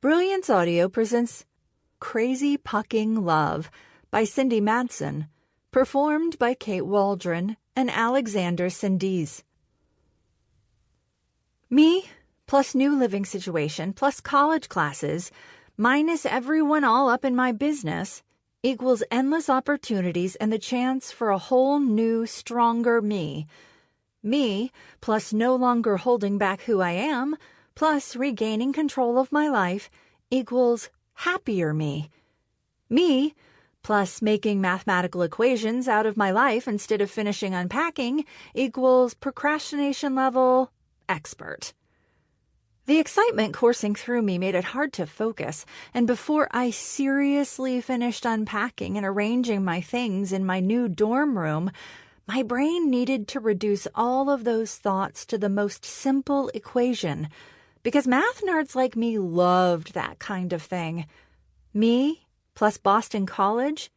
Brilliance Audio presents Crazy Pucking Love by Cindi Madsen, performed by Kate Waldron and Alexander Cindies. Me, plus new living situation, plus college classes, minus everyone all up in my business, equals endless opportunities and the chance for a whole new, stronger me. Me, plus no longer holding back who I am, plus regaining control of my life, equals happier me. Me, plus making mathematical equations out of my life instead of finishing unpacking, equals procrastination level expert. The excitement coursing through me made it hard to focus, and before I seriously finished unpacking and arranging my things in my new dorm room, my brain needed to reduce all of those thoughts to the most simple equation, because math nerds like me loved that kind of thing. Me plus Boston College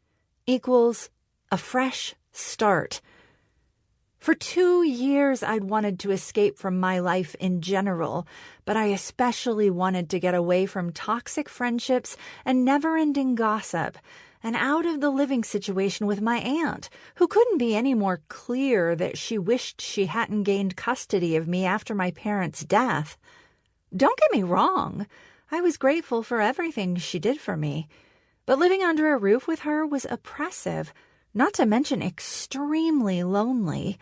equals a fresh start. For 2 years, I'd wanted to escape from my life in general, but I especially wanted to get away from toxic friendships and never-ending gossip, and out of the living situation with my aunt, who couldn't be any more clear that she wished she hadn't gained custody of me after my parents' death. Don't get me wrong, I was grateful for everything she did for me, but living under a roof with her was oppressive, not to mention extremely lonely.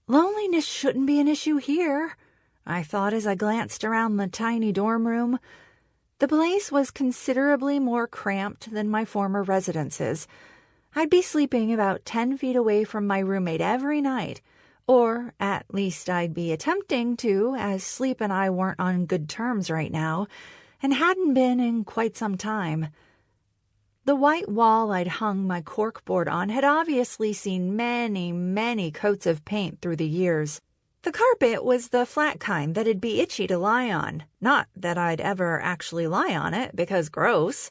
Loneliness shouldn't be an issue here, I thought as I glanced around the tiny dorm room. The place was considerably more cramped than my former residences. I'd be sleeping about 10 feet away from my roommate every night, or at least I'd be attempting to, as sleep and I weren't on good terms right now, and hadn't been in quite some time. The white wall I'd hung my corkboard on had obviously seen many, many coats of paint through the years. The carpet was the flat kind that'd be itchy to lie on, not that I'd ever actually lie on it, because gross.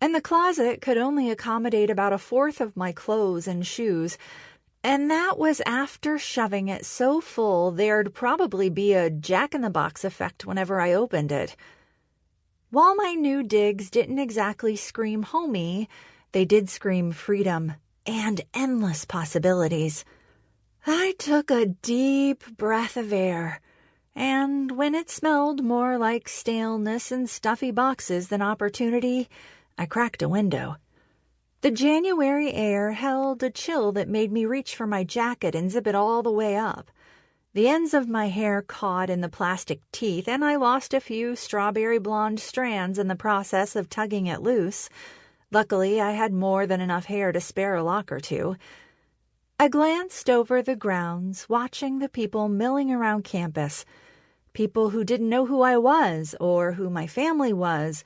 And the closet could only accommodate about a fourth of my clothes and shoes, and that was after shoving it so full there'd probably be a jack-in-the-box effect whenever I opened it. While my new digs didn't exactly scream homey, they did scream freedom and endless possibilities. I took a deep breath of air, and when it smelled more like staleness and stuffy boxes than opportunity, I cracked a window. The January air held a chill that made me reach for my jacket and zip it all the way up. The ends of my hair caught in the plastic teeth, and I lost a few strawberry blonde strands in the process of tugging it loose. Luckily, I had more than enough hair to spare a lock or two. I glanced over the grounds, watching the people milling around campus. People who didn't know who I was, or who my family was,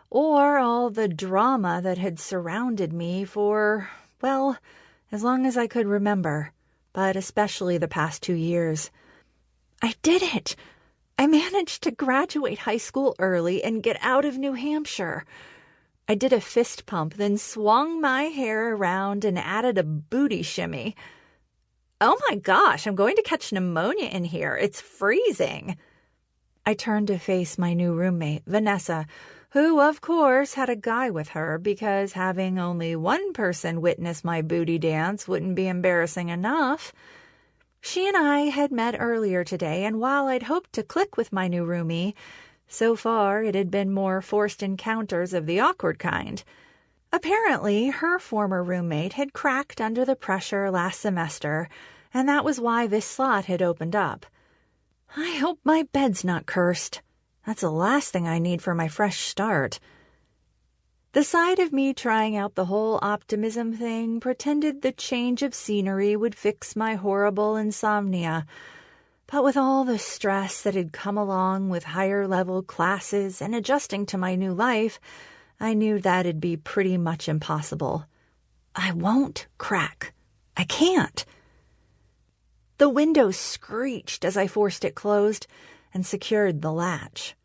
or all the drama that had surrounded me for, well, as long as I could remember, but especially the past 2 years. I did it! I managed to graduate high school early and get out of New Hampshire. I did a fist pump, then swung my hair around and added a booty shimmy. Oh my gosh, I'm going to catch pneumonia in here. It's freezing. I turned to face my new roommate, Vanessa, who, of course, had a guy with her because having only one person witness my booty dance wouldn't be embarrassing enough. She and I had met earlier today, and while I'd hoped to click with my new roomie, so far it had been more forced encounters of the awkward kind. Apparently, her former roommate had cracked under the pressure last semester, and that was why this slot had opened up. I hope my bed's not cursed. That's the last thing I need for my fresh start. The side of me trying out the whole optimism thing pretended the change of scenery would fix my horrible insomnia. But with all the stress that had come along with higher-level classes and adjusting to my new life, I knew that'd be pretty much impossible. I won't crack. I can't. The window screeched as I forced it closed and secured the latch.